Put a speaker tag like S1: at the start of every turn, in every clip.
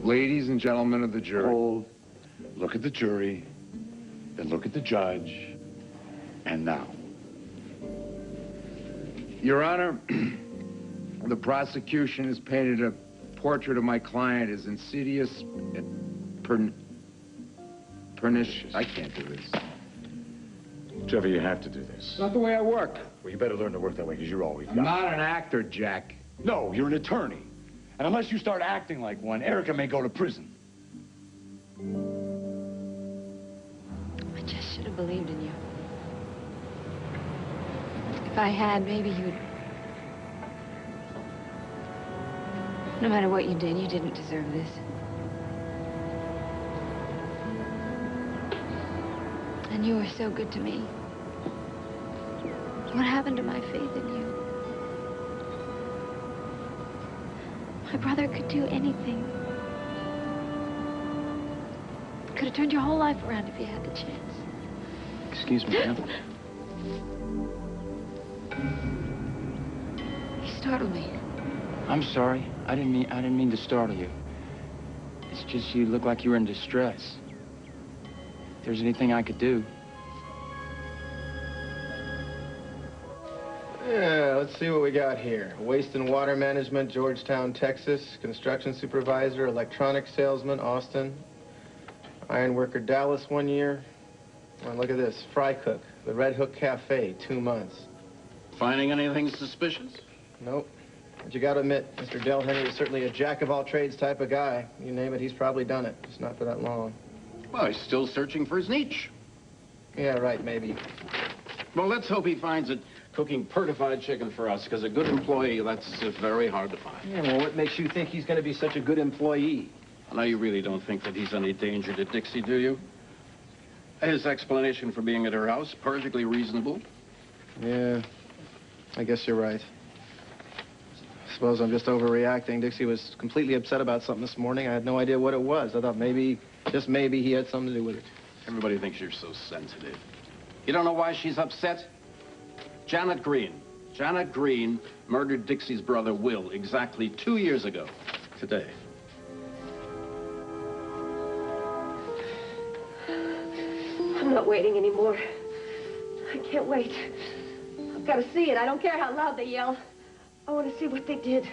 S1: Ladies and gentlemen of the jury.
S2: Hold. Look at the jury, then look at the judge, and now.
S1: Your Honor, the prosecution has painted a portrait of my client as insidious and pernicious. I can't do this.
S2: Trevor, you have to do this.
S1: It's not the way I work.
S2: Well, you better learn to work that way, because you're all we've got.
S1: I'm not an actor, Jack.
S2: No, you're an attorney. And unless you start acting like one, Erica may go to prison.
S3: I just should have believed in you. If I had, maybe you would... No matter what you did, you didn't deserve this. And you were so good to me. What happened to my faith in you? My brother could do anything. Could have turned your whole life around if you had the chance.
S4: Excuse me, ma'am.
S3: You startled me.
S4: I'm sorry. I didn't mean to startle you. It's just you look like you were in distress. If there's anything I could do.
S5: Yeah, let's see what we got here. Waste and Water Management, Georgetown, Texas. Construction Supervisor, Electronics Salesman, Austin. Iron Worker, Dallas, 1 year. And look at this, Fry Cook, the Red Hook Cafe, 2 months.
S6: Finding anything suspicious?
S5: Nope. But you gotta admit, Mr. Del Henry is certainly a jack-of-all-trades type of guy. You name it, he's probably done it. Just not for that long.
S6: Well, he's still searching for his niche.
S5: Yeah, right, maybe.
S6: Well, let's hope he finds it cooking pertified chicken for us, because a good employee, that's very hard to find.
S5: Yeah, well, what makes you think he's gonna be such a good employee?
S6: Now, you really don't think that he's any danger to Dixie, do you? His explanation for being at her house, perfectly reasonable.
S5: Yeah, I guess you're right. Suppose I'm just overreacting. Dixie was completely upset about something this morning. I had no idea what it was. I thought maybe, just maybe, he had something to do with it.
S6: Everybody thinks you're so sensitive. You don't know why she's upset? Janet Green. Janet Green murdered Dixie's brother, Will, exactly 2 years ago today.
S7: I'm not waiting anymore. I can't wait. I've got to see it. I don't care how loud they yell. I want to see what they did.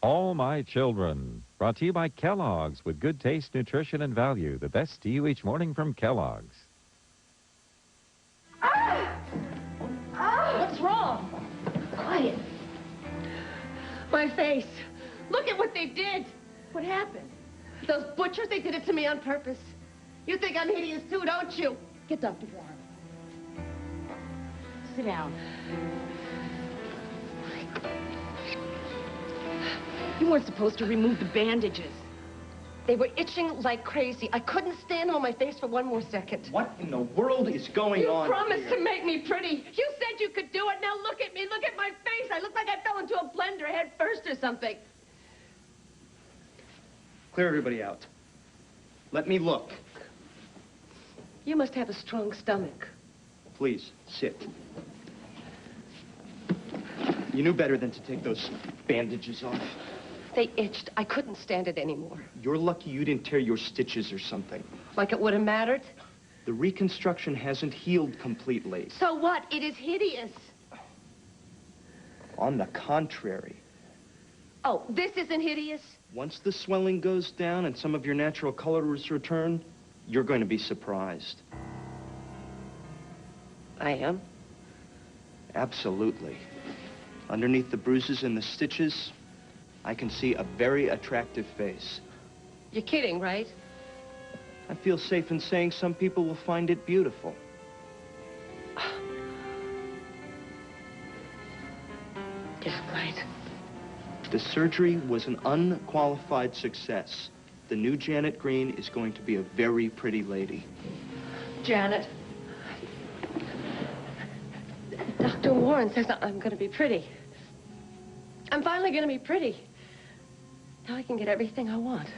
S8: All My Children, brought to you by Kellogg's, with good taste, nutrition, and value. The best to you each morning from Kellogg's.
S7: What's wrong? Quiet. My face. Look at what they did. What happened? Those butchers, they did it to me on purpose. You think I'm hideous too, don't you? Get Dr. Warren. Sit down. You weren't supposed to remove the bandages. They were itching like crazy. I couldn't stand on my face for 1 more second.
S4: What in the world is going on
S7: You promised
S4: here?
S7: to make me pretty. You said you could do it. Now look at me. Look at my face. I look like I fell into a blender head first or something.
S4: Clear everybody out. Let me look.
S7: You must have a strong stomach.
S4: Please, sit. You knew better than to take those bandages off.
S7: They itched. I couldn't stand it anymore.
S4: You're lucky you didn't tear your stitches or something.
S7: Like it would have mattered?
S4: The reconstruction hasn't healed completely.
S7: So what? It is hideous.
S4: On the contrary,
S7: Oh, this isn't hideous?
S9: Once the swelling goes down and some of your natural colors return, you're going to be surprised.
S7: I am?
S9: Absolutely. Underneath the bruises and the stitches, I can see a very attractive face.
S7: You're kidding, right?
S9: I feel safe in saying some people will find it beautiful.
S7: Yeah, right.
S9: The surgery was an unqualified success. The new Janet Green is going to be a very pretty lady.
S7: Janet. Dr. Warren says I'm going to be pretty. I'm finally going to be pretty. Now I can get everything I want.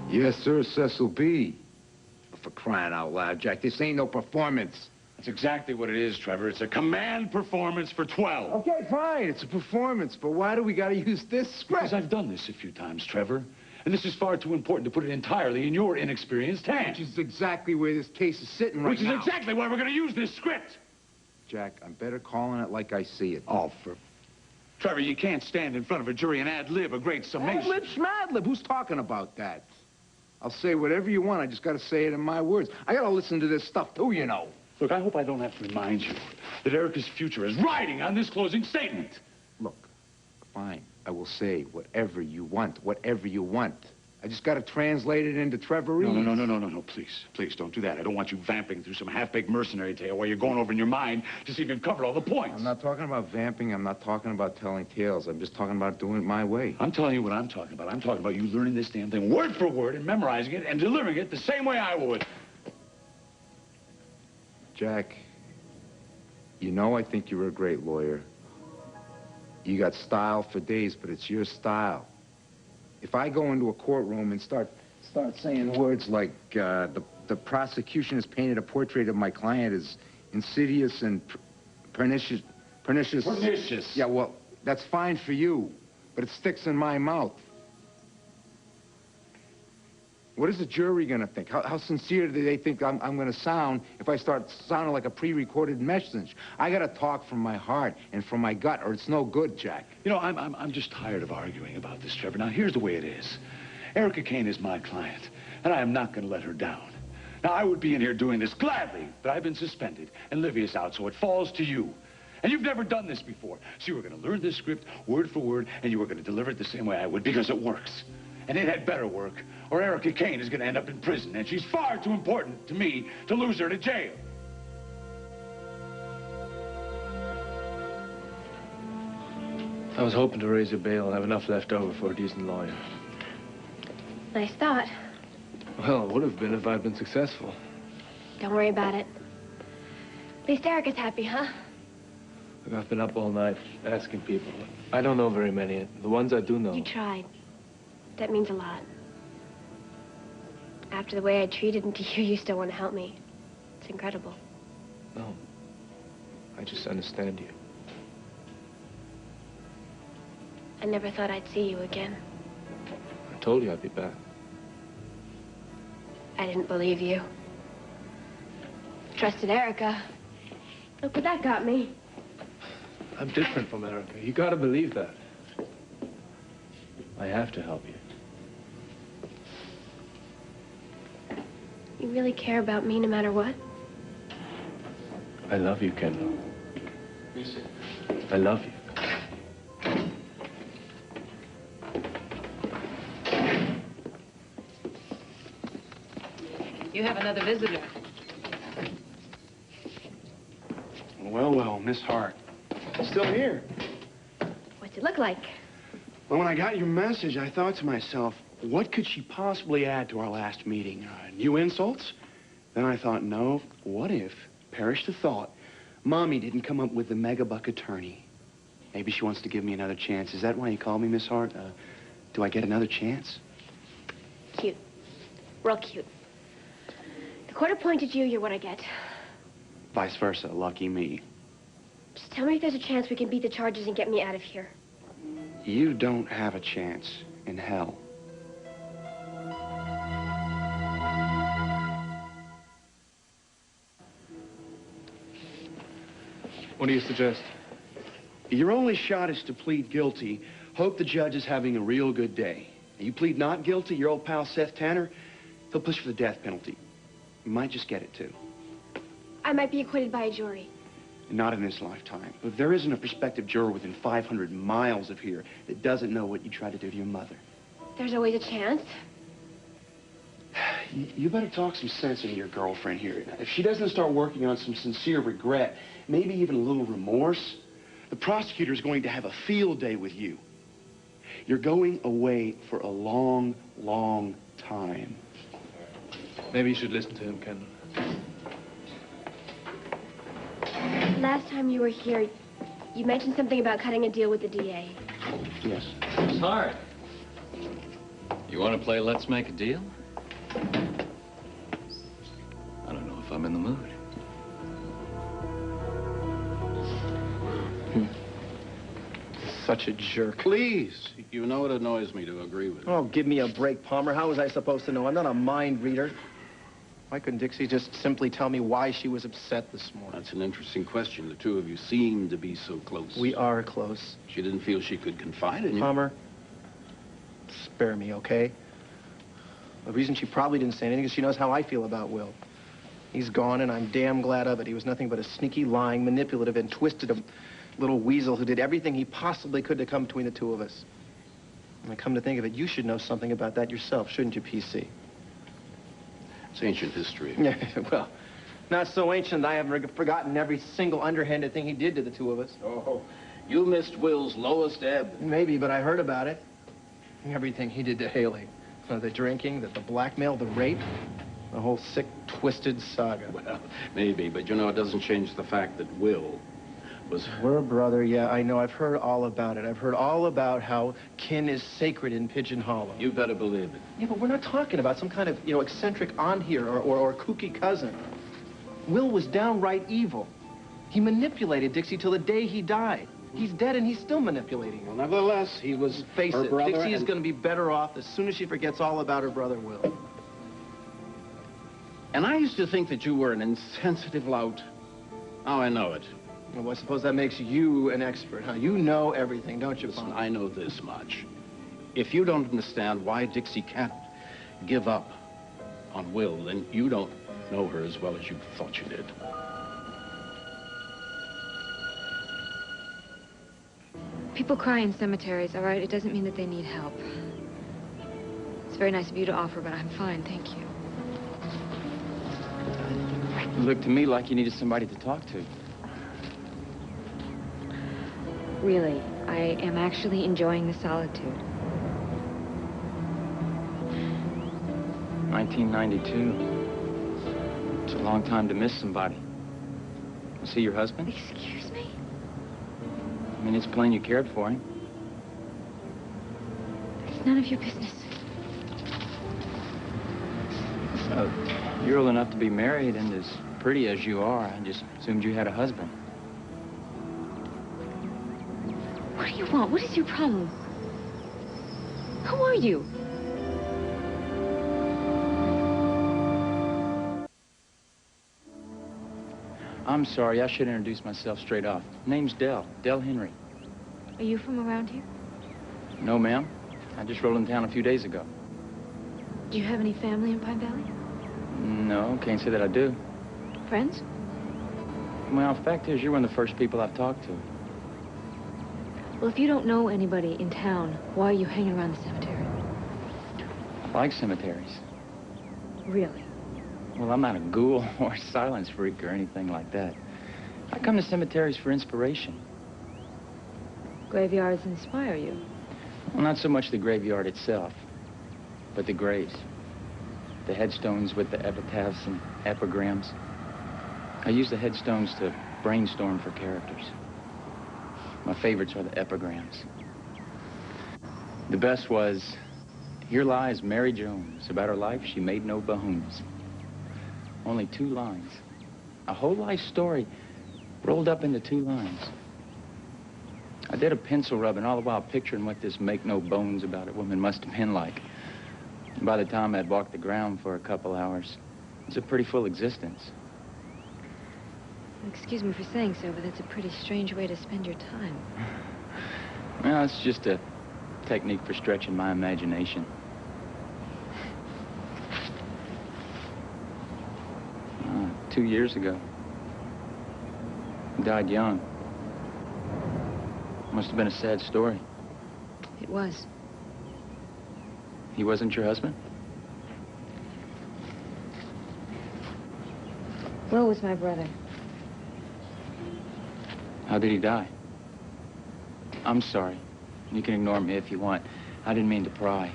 S1: Yes, sir, Cecil B. For crying out loud, Jack, this ain't no performance.
S2: That's exactly what it is, Trevor. It's a command performance for 12.
S1: Okay, fine, it's a performance, but why do we gotta use this script?
S2: Because I've done this a few times, Trevor. And this is far too important to put it entirely in your inexperienced hands.
S1: Which is exactly where this case is sitting right now.
S2: Which is exactly why we're going to use this script.
S1: Jack, I'm better calling it like I see it.
S2: Oh, Trevor, you can't stand in front of a jury and ad-lib a great summation.
S1: Ad-lib, schmad-lib, who's talking about that? I'll say whatever you want, I just gotta say it in my words. I gotta listen to this stuff too, you know.
S2: Look, I hope I don't have to remind you that Erica's future is riding on this closing statement.
S1: Look, fine, I will say whatever you want, whatever you want. I just gotta translate it into Trevorese.
S2: No, please don't do that. I don't want you vamping through some half-baked mercenary tale while you're going over in your mind to see if you've covered all the points.
S1: I'm not talking about vamping, I'm not talking about telling tales. I'm just talking about doing it my way.
S2: I'm telling you what I'm talking about. I'm talking about you learning this damn thing word for word and memorizing it and delivering it the same way I would.
S1: Jack, you know I think you're a great lawyer. You got style for days, but it's your style. If I go into a courtroom and start saying words like, the prosecution has painted a portrait of my client as insidious and pernicious.
S2: Pernicious?
S1: Yeah, well, that's fine for you, but it sticks in my mouth. What is the jury gonna think? How sincere do they think I'm gonna sound if I start sounding like a pre-recorded message? I gotta talk from my heart and from my gut, or it's no good, Jack.
S2: You know, I'm just tired of arguing about this, Trevor. Now, here's the way it is. Erica Kane is my client, and I am not gonna let her down. Now, I would be in here doing this gladly, but I've been suspended, and Livia's out, so it falls to you. And you've never done this before, so you were gonna learn this script word for word, and you were gonna deliver it the same way I would, because it works. And it had better work, or Erica Kane is going to end up in prison, and she's far too important to me to lose her to jail.
S5: I was hoping to raise your bail and have enough left over for a decent lawyer.
S3: Nice thought.
S5: Well, it would have been if I'd been successful.
S3: Don't worry about it. At least Erica's happy, huh?
S5: Look, I've been up all night asking people. I don't know very many. The ones I do know.
S3: You tried. That means a lot. After the way I treated him to you still want to help me. It's incredible.
S5: No. I just understand you.
S3: I never thought I'd see you again.
S5: I told you I'd be back.
S3: I didn't believe you. Trusted Erica. Look what that got me.
S5: I'm different from Erica. You gotta believe that. I have to help you.
S3: You really care about me no matter what?
S5: I love you, Kendall. I love you.
S7: You have another visitor.
S10: Well, Miss Hart. Still here.
S3: What's it look like?
S10: Well, when I got your message, I thought to myself, what could she possibly add to our last meeting? New insults? Then I thought, no, what if, perish the thought, Mommy didn't come up with the megabuck attorney? Maybe she wants to give me another chance. Is that why you called me, Miss Hart? Do I get another chance?
S3: Cute. Real cute. The court appointed you, you're what I get.
S10: Vice versa, lucky me.
S3: Just tell me if there's a chance we can beat the charges and get me out of here.
S10: You don't have a chance in hell.
S5: What do you suggest?
S10: Your only shot is to plead guilty. Hope the judge is having a real good day. You plead not guilty, your old pal Seth Tanner, he'll push for the death penalty. You might just get it, too.
S3: I might be acquitted by a jury.
S10: Not in this lifetime. If there isn't a prospective juror within 500 miles of here that doesn't know what you tried to do to your mother.
S3: There's always a chance.
S10: You better talk some sense into your girlfriend here. If she doesn't start working on some sincere regret, maybe even a little remorse, the prosecutor's going to have a field day with you. You're going away for a long, long time.
S11: Maybe you should listen to him, Kendall.
S3: Last time you were here, you mentioned something about cutting a deal with the DA.
S10: Yes.
S12: Sorry. You want to play Let's Make a Deal? I don't know if I'm in the mood.
S5: Such a jerk.
S6: Please. You know it annoys me to agree with you.
S5: Oh, give me a break, Palmer. How was I supposed to know? I'm not a mind reader. Why couldn't Dixie just simply tell me why she was upset this morning?
S6: That's an interesting question. The two of you seem to be so close.
S5: We are close.
S6: She didn't feel she could confide in you.
S5: Palmer, spare me, okay? The reason she probably didn't say anything is she knows how I feel about Will. He's gone, and I'm damn glad of it. He was nothing but a sneaky, lying, manipulative, and twisted little weasel who did everything he possibly could to come between the two of us. And I come to think of it, you should know something about that yourself, shouldn't you, PC?
S6: It's ancient history.
S5: Yeah, well, not so ancient I haven't forgotten every single underhanded thing he did to the two of us.
S6: Oh, you missed Will's lowest ebb.
S5: Maybe, but I heard about it. Everything he did to Haley. The drinking, the blackmail, the rape. The whole sick, twisted saga.
S6: Well, maybe, but you know, it doesn't change the fact that Will was...
S5: We're brother, yeah, I know. I've heard all about it. I've heard all about how kin is sacred in Pigeon Hollow.
S6: You better believe it.
S5: Yeah, but we're not talking about some kind of, eccentric aunt here or kooky cousin. Will was downright evil. He manipulated Dixie till the day he died. He's dead and he's still manipulating her.
S6: Well, nevertheless, he was
S5: Face
S6: her
S5: it,
S6: brother.
S5: Dixie is going to be better off as soon as she forgets all about her brother Will.
S6: And I used to think that you were an insensitive lout. Now I know it.
S5: Well, I suppose that makes you an expert, huh? You know everything, don't you,
S6: Listen, I know this much. If you don't understand why Dixie can't give up on Will, then you don't know her as well as you thought you did.
S13: People cry in cemeteries, all right? It doesn't mean that they need help. It's very nice of you to offer, but I'm fine, thank you.
S4: It looked to me like you needed somebody to talk to.
S13: Really, I am actually enjoying the solitude.
S4: 1992. It's a long time to miss somebody. You see your husband?
S13: Excuse me?
S4: I mean, it's plain you cared for him.
S13: It's none of your business.
S4: You're old enough to be married and as pretty as you are. I just assumed you had a husband.
S13: What do you want? What is your problem? Who are you?
S4: I'm sorry, I should introduce myself straight off. Name's Dell Henry.
S13: Are you from around here?
S4: No, ma'am. I just rolled in town a few days ago.
S13: Do you have any family in Pine Valley?
S4: No, can't say that I do.
S13: Friends?
S4: Well, the fact is, you're one of the first people I've talked to.
S13: Well, if you don't know anybody in town, why are you hanging around the cemetery?
S4: I like cemeteries.
S13: Really?
S4: Well, I'm not a ghoul or a silence freak or anything like that. I come to cemeteries for inspiration.
S13: Graveyards inspire you?
S4: Well, not so much the graveyard itself, but the graves. The headstones with the epitaphs and epigrams. I use the headstones to brainstorm for characters. My favorites are the epigrams. The best was, "Here lies Mary Jones. About her life, she made no bones." Only 2 lines. A whole life story rolled up into 2 lines. I did a pencil rubbing all the while picturing what this make no bones about a woman must have been like. And by the time I'd walked the ground for a couple hours, it was a pretty full existence.
S13: Excuse me for saying so, but that's a pretty strange way to spend your time.
S4: Well, it's just a technique for stretching my imagination. 2 years ago. He died young. Must have been a sad story.
S13: It was.
S4: He wasn't your husband?
S13: Will was my brother.
S4: How did he die? I'm sorry. You can ignore me if you want. I didn't mean to pry.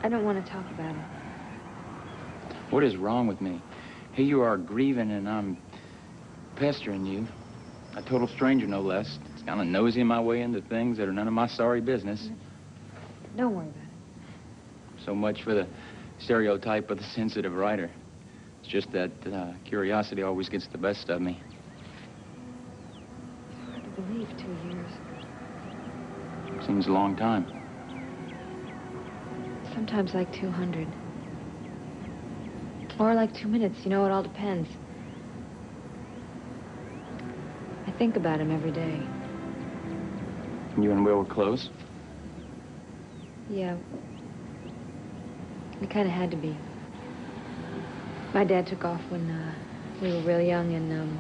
S13: I don't want to talk about it.
S4: What is wrong with me? Here you are grieving and I'm pestering you. A total stranger, no less. It's kind of nosing my way into things that are none of my sorry business.
S13: Don't worry about it.
S4: So much for the stereotype of the sensitive writer. It's just that curiosity always gets the best of me.
S13: It's hard to believe 2 years.
S4: Seems a long time.
S13: Sometimes like 200. Or like 2 minutes, you know, it all depends. I think about him every day.
S4: You and Will were close?
S13: Yeah. We kind of had to be. My dad took off when we were really young, and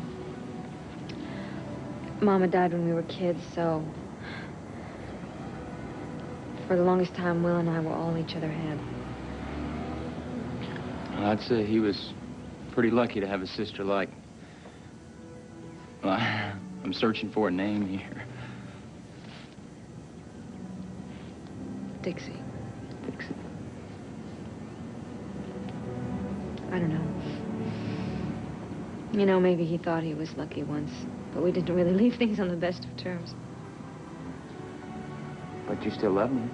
S13: Mama died when we were kids, so for the longest time, Will and I were all each other had.
S4: Well, I'd say he was pretty lucky to have a sister like... Well, I'm searching for a name here.
S13: Dixie.
S4: Dixie.
S13: I don't know. You know, maybe he thought he was lucky once, but we didn't really leave things on the best of terms.
S4: But you still love me.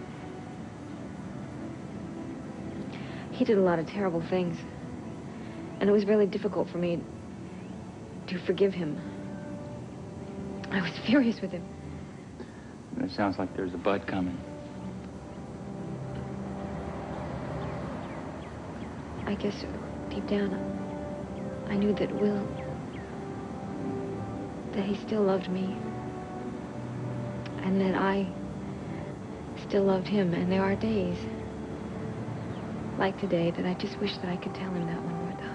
S13: He did a lot of terrible things, and it was really difficult for me to forgive him. I was furious with him.
S4: It sounds like there's a bud coming.
S13: I guess deep down, I knew that that he still loved me, and that I still loved him, and there are days like today that I just wish that I could tell him that one more time.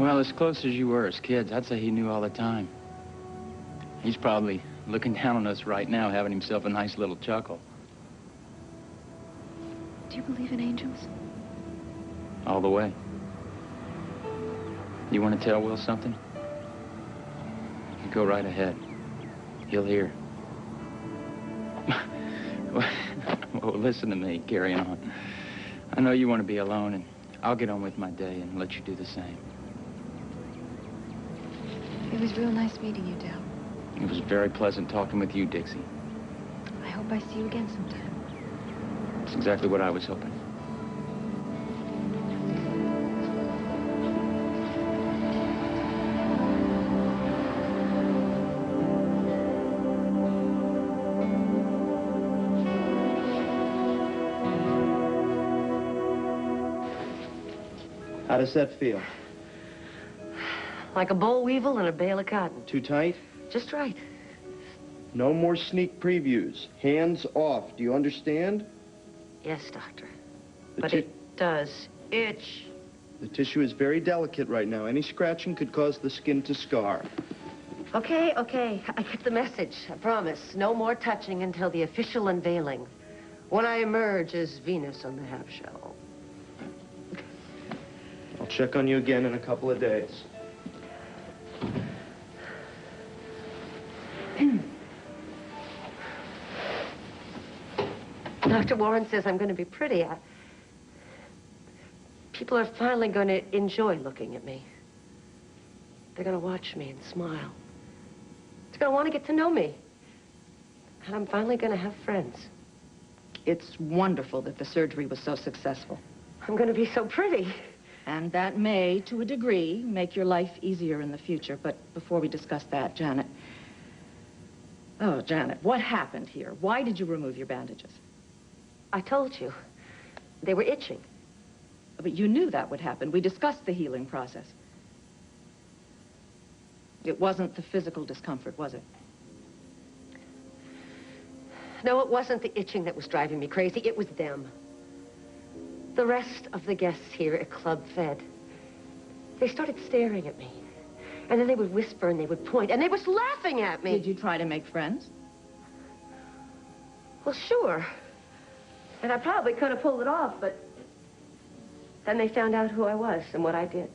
S4: Well, as close as you were as kids, I'd say he knew all the time. He's probably looking down on us right now, having himself a nice little chuckle.
S13: Do you believe in angels?
S4: All the way. You want to tell Will something? You go right ahead. He'll hear. Well, listen to me, carry on. I know you want to be alone, and I'll get on with my day and let you do the same.
S13: It was real nice meeting you, Del.
S4: It was very pleasant talking with you, Dixie.
S13: I hope I see you again sometime.
S4: That's exactly what I was hoping.
S9: How does that feel?
S7: Like a boll weevil and a bale of cotton.
S9: Too tight?
S7: Just right.
S9: No more sneak previews. Hands off. Do you understand?
S7: Yes, doctor.
S9: The
S7: But it does itch.
S9: The tissue is very delicate right now. Any scratching could cause the skin to scar.
S7: Okay. I get the message. I promise. No more touching until the official unveiling. When I emerge as Venus on the half shell.
S9: I'll check on you again in a couple of days.
S7: Dr. Warren says I'm going to be pretty. People are finally going to enjoy looking at me. They're going to watch me and smile. They're going to want to get to know me. And I'm finally going to have friends.
S14: It's wonderful that the surgery was so successful.
S7: I'm going to be so pretty.
S14: And that may, to a degree, make your life easier in the future. But before we discuss that, Janet... Oh, Janet, what happened here? Why did you remove your bandages?
S7: I told you. They were itching.
S14: But you knew that would happen. We discussed the healing process. It wasn't the physical discomfort, was it?
S7: No, it wasn't the itching that was driving me crazy. It was them. The rest of the guests here at Club Fed. They started staring at me. And then they would whisper and they would point. And they was laughing at me.
S14: Did you try to make friends?
S7: Well, sure. And I probably could have pulled it off, but then they found out who I was and what I did.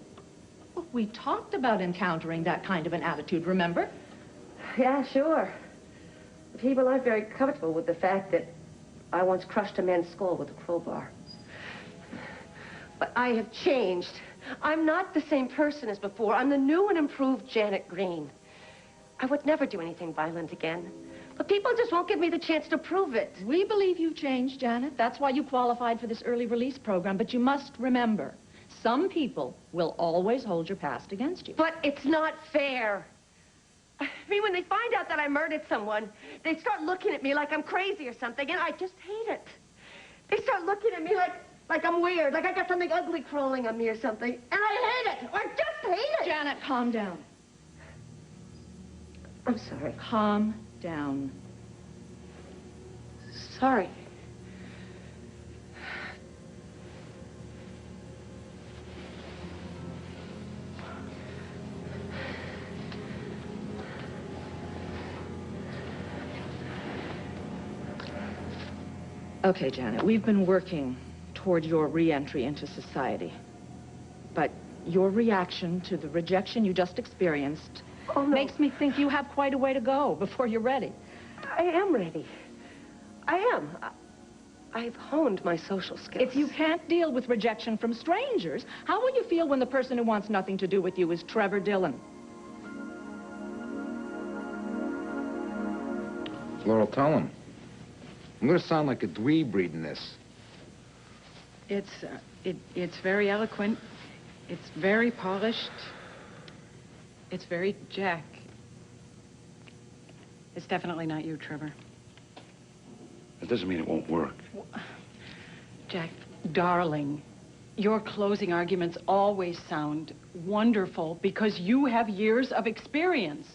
S14: Well, we talked about encountering that kind of an attitude, remember?
S7: Yeah, sure. People aren't very comfortable with the fact that I once crushed a man's skull with a crowbar. But I have changed. I'm not the same person as before. I'm the new and improved Janet Green. I would never do anything violent again. But people just won't give me the chance to prove it.
S14: We believe you've changed, Janet. That's why you qualified for this early release program. But you must remember, some people will always hold your past against you.
S7: But it's not fair. I mean, when they find out that I murdered someone, they start looking at me like I'm crazy or something, and I just hate it. They start looking at me like I'm weird, like I got something ugly crawling on me or something, and I hate it. I just hate it.
S14: Janet, calm down.
S7: I'm sorry.
S14: Calm down.
S7: Sorry.
S14: Okay, Janet, we've been working toward your re-entry into society. But your reaction to the rejection you just experienced makes me think you have quite a way to go before you're ready.
S7: I am ready. I am. I've honed my social skills.
S14: If you can't deal with rejection from strangers, how will you feel when the person who wants nothing to do with you is Trevor Dillon?
S1: Laurel, tell him. I'm going to sound like a dweeb reading this.
S15: It's very eloquent. It's very polished. It's very Jack. It's definitely not you, Trevor.
S2: That doesn't mean it won't work.
S15: Jack, darling, your closing arguments always sound wonderful because you have years of experience.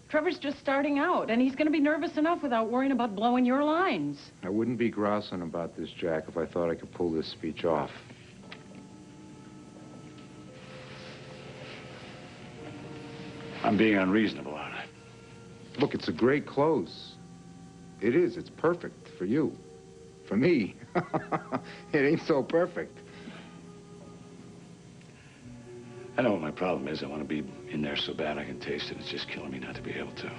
S15: Trevor's just starting out, and he's going to be nervous enough without worrying about blowing your lines.
S1: I wouldn't be grousing about this, Jack, if I thought I could pull this speech off.
S2: I'm being unreasonable, aren't I?
S1: Look, it's a great close. It is. It's perfect for you. For me, it ain't so perfect.
S2: I know what my problem is. I want to be in there so bad I can taste it. It's just killing me not to be able to.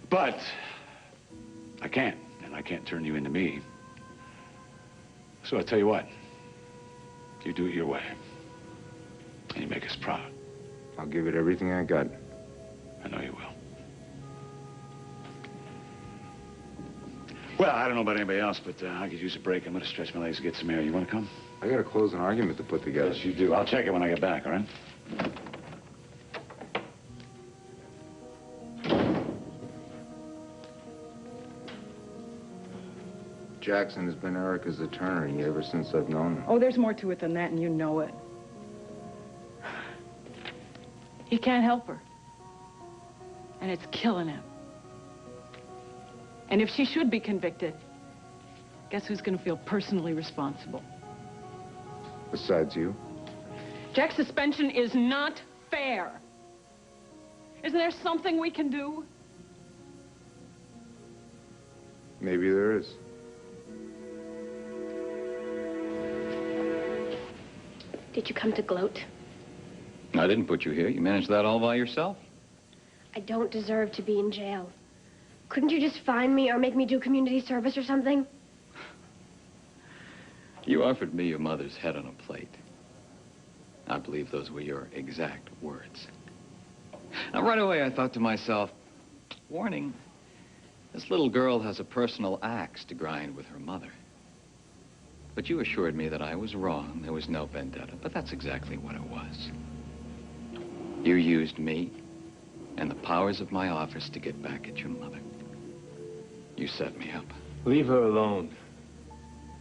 S2: But I can't, and I can't turn you into me. So I tell you what, you do it your way, and you make us proud.
S1: I'll give it everything I got.
S2: I know you will. Well, I don't know about anybody else, but I could use a break. I'm going to stretch my legs and get some air. You want to come?
S1: I got to close an argument to put together.
S2: Yes, you do. I'll check it when I get back, all right?
S1: Jackson has been Erica's attorney ever since I've known him.
S15: Oh, there's more to it than that, and you know it. He can't help her. And it's killing him. And if she should be convicted, guess who's going to feel personally responsible?
S1: Besides you?
S15: Jack's suspension is not fair. Isn't there something we can do?
S1: Maybe there is.
S3: Did you come to gloat?
S12: I didn't put you here. You managed that all by yourself.
S3: I don't deserve to be in jail. Couldn't you just find me or make me do community service or something?
S12: You offered me your mother's head on a plate. I believe those were your exact words. Now, right away, I thought to myself, warning, this little girl has a personal axe to grind with her mother. But you assured me that I was wrong. There was no vendetta, but that's exactly what it was. You used me and the powers of my office to get back at your mother. You set me up.
S11: Leave her alone.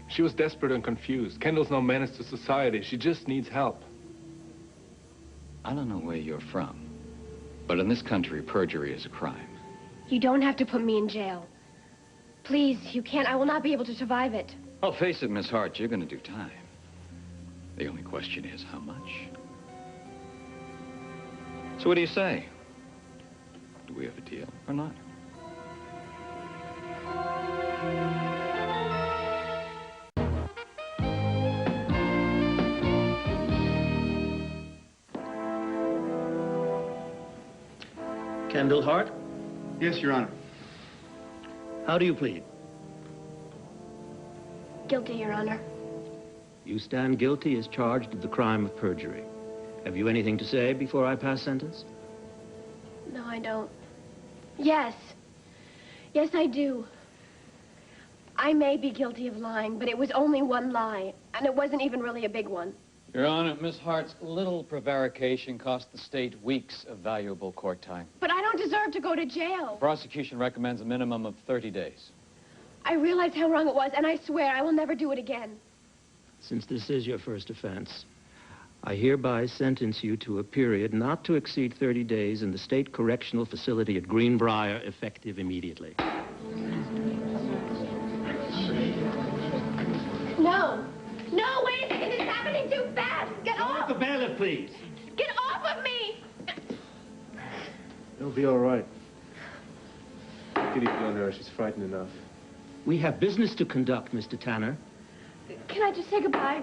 S11: She was desperate and confused. Kendall's no menace to society. She just needs help.
S12: I don't know where you're from, but in this country, perjury is a crime.
S3: You don't have to put me in jail. Please, you can't. I will not be able to survive it.
S12: Oh, face it, Miss Hart, you're going to do time. The only question is how much. So what do you say? Do we have a deal or not?
S16: Kendall Hart?
S10: Yes, Your Honor.
S16: How do you plead?
S3: Guilty, Your Honor.
S16: You stand guilty as charged of the crime of perjury. Have you anything to say before I pass sentence?
S3: No, I don't. Yes. Yes, I do. I may be guilty of lying, but it was only one lie, and it wasn't even really a big one.
S4: Your Honor, Miss Hart's little prevarication cost the state weeks of valuable court time.
S3: But I don't deserve to go to jail.
S4: The prosecution recommends a minimum of 30 days.
S3: I realize how wrong it was, and I swear I will never do it again.
S16: Since this is your first offense, I hereby sentence you to a period not to exceed 30 days in the State Correctional Facility at Greenbrier, effective immediately.
S3: No! No, wait a second! It's happening too fast! Get off!
S16: The bailiff, please!
S3: Get off of me!
S11: It'll be all right. Get easy on her. She's frightened enough.
S16: We have business to conduct, Mr. Tanner.
S3: Can I just say goodbye?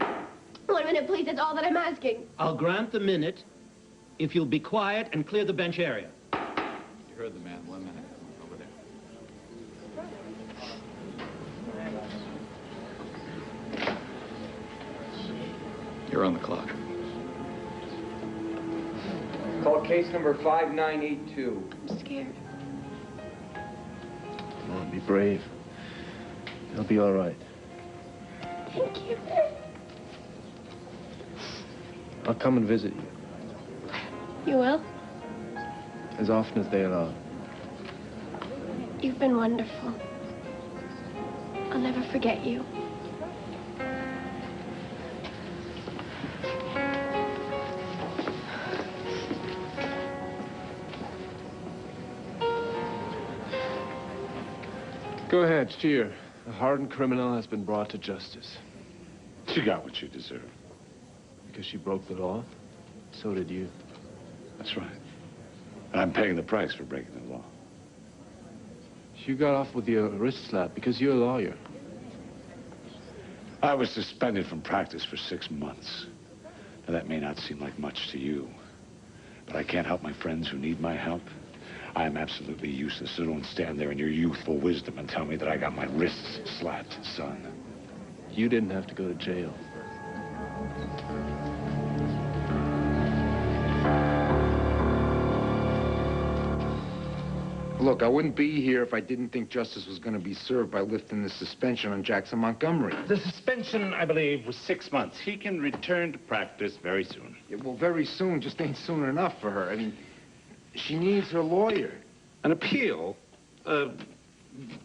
S3: 1 minute, please. That's all that I'm asking.
S16: I'll grant the minute if you'll be quiet and clear the bench area.
S12: You heard the man. 1 minute. Over there. You're on the clock.
S1: Call case number 5982.
S3: I'm scared.
S11: Come on, be brave. It'll be all right.
S3: Thank you.
S11: I'll come and visit you.
S3: You will?
S11: As often as they allow.
S3: You've been wonderful. I'll never forget you.
S11: Go ahead, cheer. A hardened criminal has been brought to justice.
S2: She got what she deserved.
S11: Because she broke the law? So did you.
S2: That's right. And I'm paying the price for breaking the law.
S11: You got off with your wrist slap because you're a lawyer.
S2: I was suspended from practice for 6 months. Now, that may not seem like much to you, but I can't help my friends who need my help. I am absolutely useless, so don't stand there in your youthful wisdom and tell me that I got my wrists slapped, son.
S11: You didn't have to go to jail.
S1: Look, I wouldn't be here if I didn't think justice was going to be served by lifting the suspension on Jackson Montgomery.
S17: The suspension, I believe, was 6 months. He can return to practice very soon.
S1: Yeah, well, very soon just ain't soon enough for her. I mean, she needs her lawyer.
S17: An appeal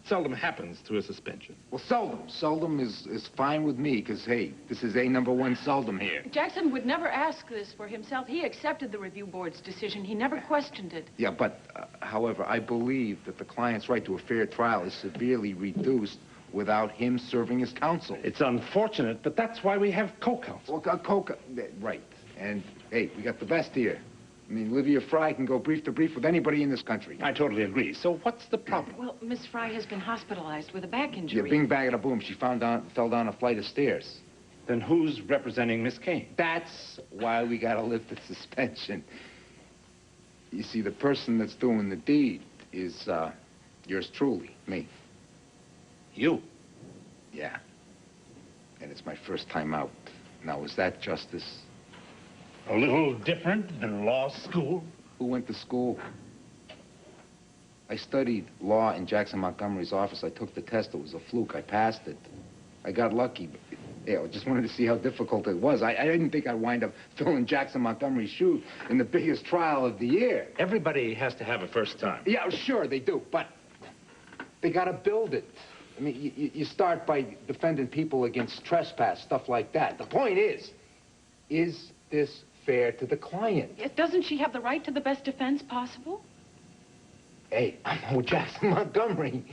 S17: seldom happens to a suspension.
S1: Well, seldom. Seldom is fine with me, because, hey, this is #1 seldom here.
S15: Jackson would never ask this for himself. He accepted the review board's decision. He never questioned it.
S1: Yeah, but, however, I believe that the client's right to a fair trial is severely reduced without him serving as counsel.
S17: It's unfortunate, but that's why we have co-counsel.
S1: Well, right. And, hey, we got the best here. I mean, Olivia Fry can go brief to brief with anybody in this country.
S17: I totally agree. So what's the problem?
S15: Well, Miss Fry has been hospitalized with a back injury.
S1: Yeah, bing, bang, and a boom. She fell down a flight of stairs.
S17: Then who's representing Miss Kane?
S1: That's why we got to lift the suspension. You see, the person that's doing the deed is, yours truly, me.
S17: You?
S1: Yeah. And it's my first time out. Now, is that justice?
S17: A little different than law school?
S1: Who went to school? I studied law in Jackson Montgomery's office. I took the test. It was a fluke. I passed it. I got lucky. But, yeah, I just wanted to see how difficult it was. I didn't think I'd wind up filling Jackson Montgomery's shoes in the biggest trial of the year.
S17: Everybody has to have a first time.
S1: Yeah, sure, they do. But they got to build it. I mean, you start by defending people against trespass, stuff like that. The point is this fair to the client?
S15: Doesn't she have the right to the best defense possible?
S1: Hey, I'm no Jackson Montgomery.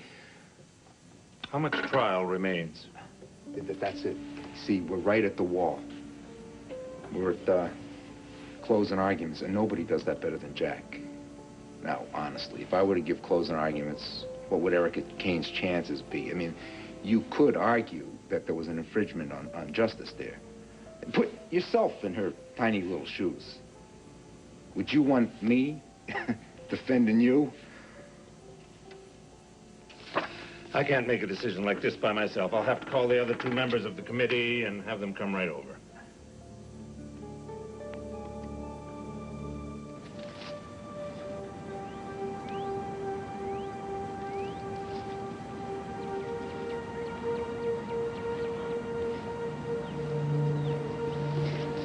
S17: How much trial remains?
S1: That's it. See, we're right at the wall. We're at closing arguments, and nobody does that better than Jack. Now, honestly, if I were to give closing arguments, what would Erica Kane's chances be? I mean, you could argue that there was an infringement on justice there. Put yourself in her tiny little shoes. Would you want me defending you?
S17: I can't make a decision like this by myself. I'll have to call the other 2 members of the committee and have them come right over.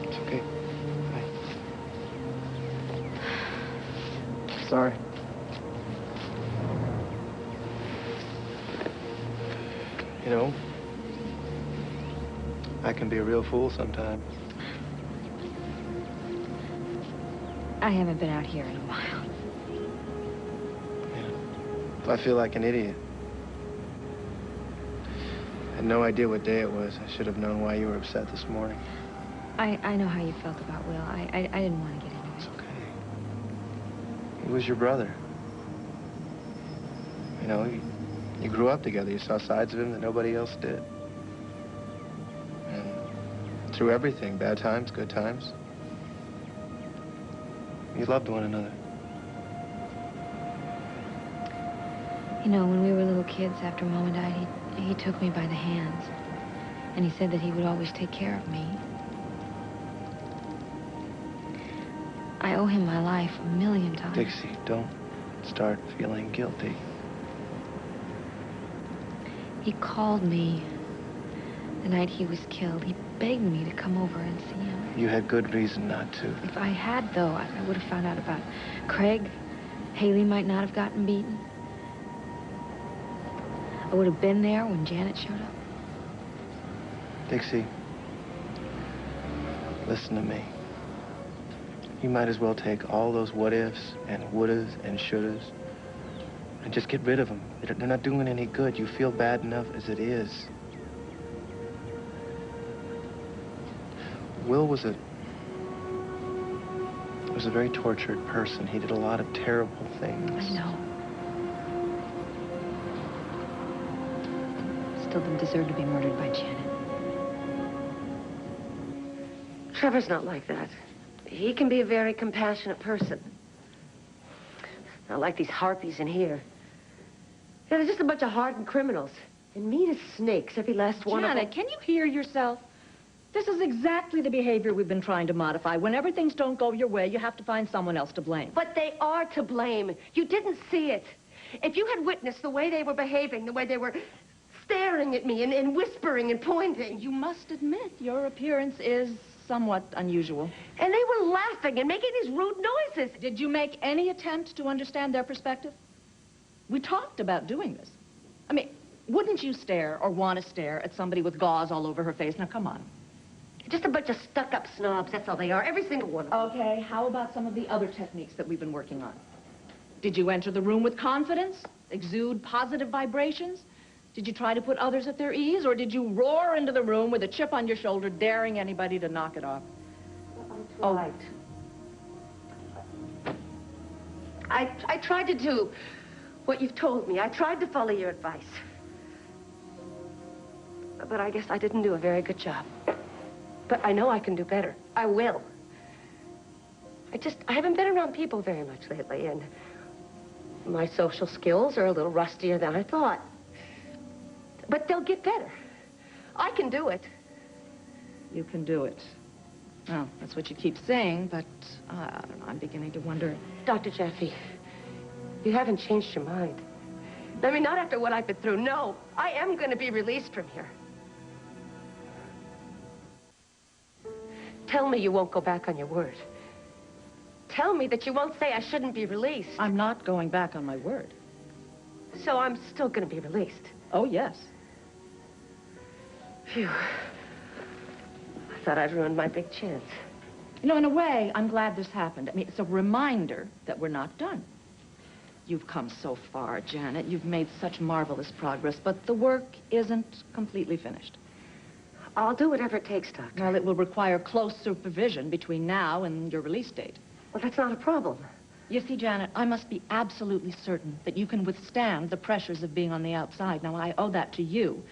S5: It's okay. Bye. Sorry. You know, I can be a real fool sometimes.
S13: I haven't been out here in a while.
S5: If I feel like an idiot. I had no idea what day it was. I should have known why you were upset this morning.
S13: I know how you felt about Will. I didn't want to get into it.
S5: It's okay. He was your brother. You know, you grew up together. You saw sides of him that nobody else did. And through everything, bad times, good times, you loved one another.
S13: You know, when we were little kids, after Mama died, he took me by the hands. And he said that he would always take care of me. I owe him my life 1,000,000 times.
S5: Dixie, don't start feeling guilty.
S13: He called me the night he was killed. He begged me to come over and see him.
S5: You had good reason not to.
S13: If I had, though, I would have found out about Craig. Haley might not have gotten beaten. I would have been there when Janet showed up.
S5: Dixie, listen to me. You might as well take all those what-ifs and wouldas and shouldas and just get rid of them. They're not doing any good. You feel bad enough as it is. Will was a very tortured person. He did a lot of terrible things.
S13: I know. Still didn't deserve to be murdered by Janet.
S7: Trevor's not like that. He can be a very compassionate person. Not like these harpies in here. Yeah, they're just a bunch of hardened criminals. And mean as snakes, every last one of them.
S14: Janet, can you hear yourself? This is exactly the behavior we've been trying to modify. Whenever things don't go your way, you have to find someone else to blame.
S7: But they are to blame. You didn't see it. If you had witnessed the way they were behaving, the way they were staring at me and whispering and pointing.
S14: You must admit your appearance is somewhat unusual.
S7: And they were laughing and making these rude noises.
S14: Did you make any attempt to understand their perspective? We talked about doing this. I mean, wouldn't you stare or want to stare at somebody with gauze all over her face? Now, come on.
S7: Just a bunch of stuck-up snobs, that's all they are, every single one of them.
S14: Okay, how about some of the other techniques that we've been working on? Did you enter the room with confidence? Exude positive vibrations? Did you try to put others at their ease? Or did you roar into the room with a chip on your shoulder, daring anybody to knock it off?
S7: I tried. I tried to do what you've told me. I tried to follow your advice. But I guess I didn't do a very good job. But I know I can do better. I will. I haven't been around people very much lately, and my social skills are a little rustier than I thought. But they'll get better. I can do it.
S14: You can do it. Well, that's what you keep saying, but I don't know, I'm beginning to wonder.
S7: Dr. Jaffe, you haven't changed your mind. I mean, not after what I've been through. No, I am going to be released from here. Tell me you won't go back on your word. Tell me that you won't say I shouldn't be released.
S14: I'm not going back on my word.
S7: So I'm still going to be released.
S14: Oh, yes.
S7: Phew. I thought I'd ruined my big chance.
S14: You know, in a way, I'm glad this happened. I mean, it's a reminder that we're not done. You've come so far, Janet. You've made such marvelous progress, but the work isn't completely finished.
S7: I'll do whatever it takes, Doctor.
S14: Well, it will require close supervision between now and your release date.
S7: Well, that's not a problem.
S14: You see, Janet, I must be absolutely certain that you can withstand the pressures of being on the outside. Now, I owe that to you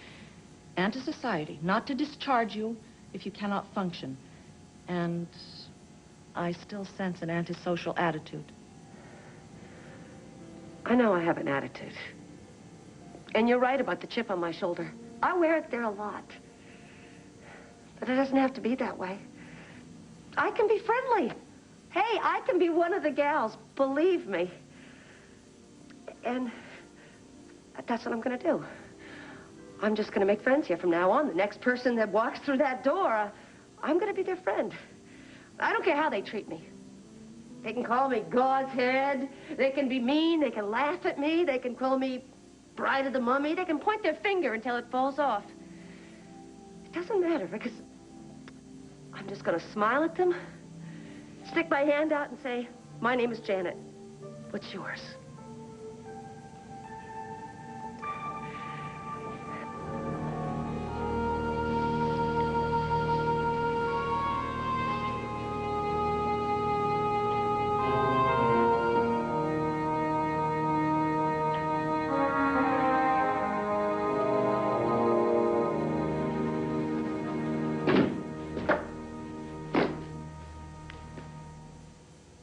S14: and to society, not to discharge you if you cannot function. And I still sense an antisocial attitude.
S7: I know I have an attitude. And you're right about the chip on my shoulder. I wear it there a lot. But it doesn't have to be that way. I can be friendly. Hey, I can be one of the gals, believe me. And that's what I'm going to do. I'm just going to make friends here from now on. The next person that walks through that door, I'm going to be their friend. I don't care how they treat me. They can call me Gauze Head. They can be mean. They can laugh at me. They can call me Bride of the Mummy. They can point their finger until it falls off. It doesn't matter, because I'm just going to smile at them, stick my hand out and say, my name is Janet. What's yours?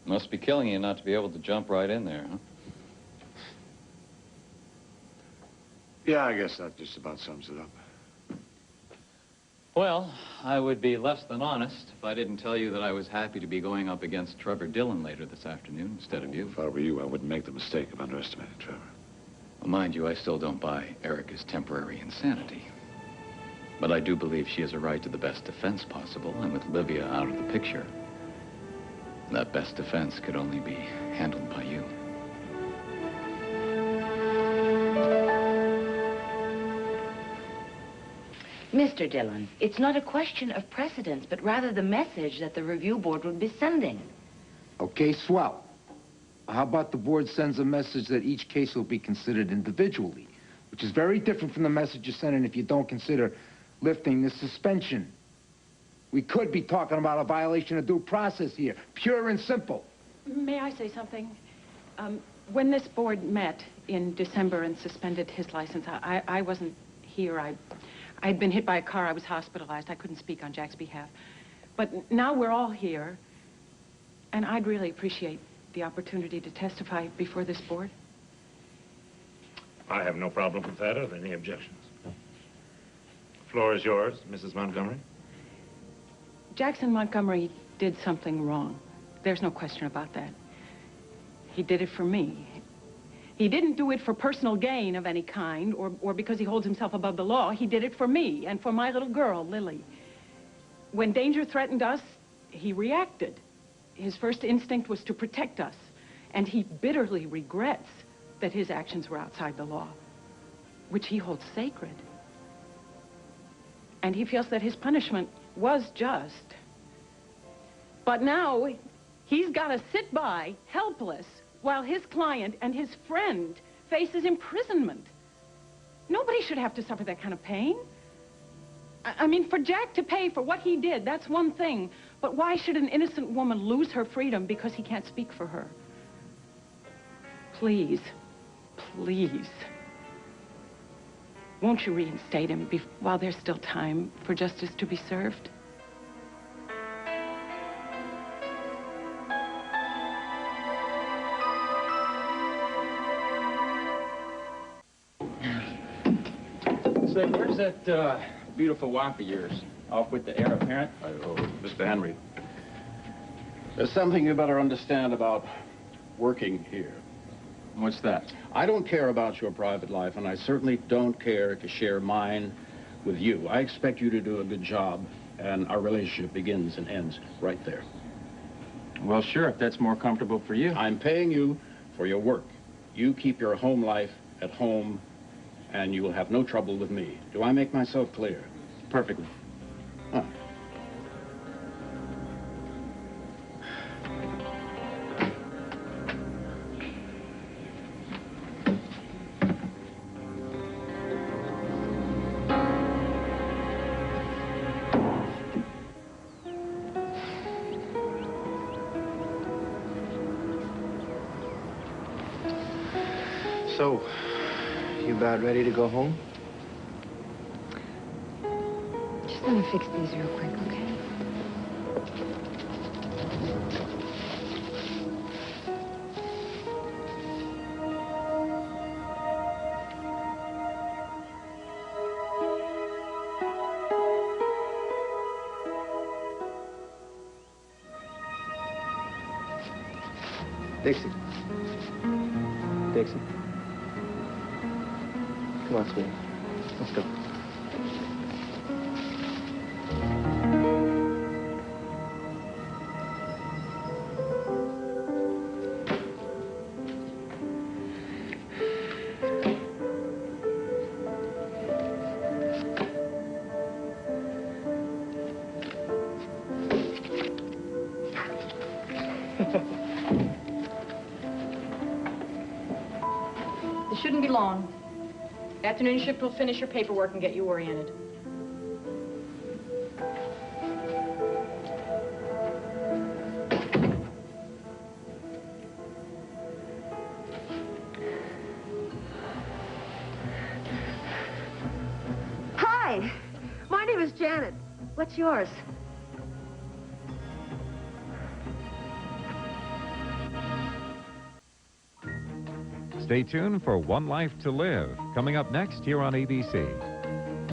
S12: Must be killing you not to be able to jump right in there, huh?
S2: Yeah, I guess that just about sums it up.
S12: Well, I would be less than honest if I didn't tell you that I was happy to be going up against Trevor Dillon later this afternoon instead of you.
S2: If I were you, I wouldn't make the mistake of underestimating Trevor.
S12: Well, mind you, I still don't buy Erica's temporary insanity. But I do believe she has a right to the best defense possible, and with Livia out of the picture, that best defense could only be handled by you.
S18: Mr. Dillon, it's not a question of precedence, but rather the message that the review board would be sending.
S1: Okay, swell. How about the board sends a message that each case will be considered individually, which is very different from the message you're sending if you don't consider lifting the suspension. We could be talking about a violation of due process here, pure and simple.
S15: May I say something? When this board met in December and suspended his license, I wasn't here. I'd been hit by a car. I was hospitalized. I couldn't speak on Jack's behalf. But now we're all here, and I'd really appreciate the opportunity to testify before this board.
S17: I have no problem with that. Are there any objections? The floor is yours, Mrs. Montgomery.
S15: Jackson Montgomery did something wrong. There's no question about that. He did it for me. He didn't do it for personal gain of any kind or because he holds himself above the law. He did it for me and for my little girl, Lily. When danger threatened us, he reacted. His first instinct was to protect us, and he bitterly regrets that his actions were outside the law, which he holds sacred. And he feels that his punishment was just. But now, he's got to sit by, helpless, while his client and his friend faces imprisonment. Nobody should have to suffer that kind of pain. I mean, for Jack to pay for what he did, that's one thing. But why should an innocent woman lose her freedom because he can't speak for her? Please, please. Won't you reinstate him while there's still time for justice to be served?
S4: Say, where's that beautiful wife of yours? Off with the heir apparent?
S6: Mr. Henry, there's something you better understand about working here.
S4: What's that?
S6: I don't care about your private life, and I certainly don't care to share mine with you. I expect you to do a good job, and our relationship begins and ends right there.
S4: Well, sure, if that's more comfortable for you.
S6: I'm paying you for your work. You keep your home life at home And you will have no trouble with me. Do I make myself clear?
S10: Perfectly.
S6: Huh.
S5: So, you about ready to go home?
S13: Just let me fix these real quick, okay?
S5: Dixie. Dixie. Come on, sweetie. Let's go.
S14: It shouldn't be long. Afternoon shift will finish your paperwork and get you oriented.
S7: Hi, my name is Janet. What's yours?
S8: Stay tuned for One Life to Live, coming up next here on ABC.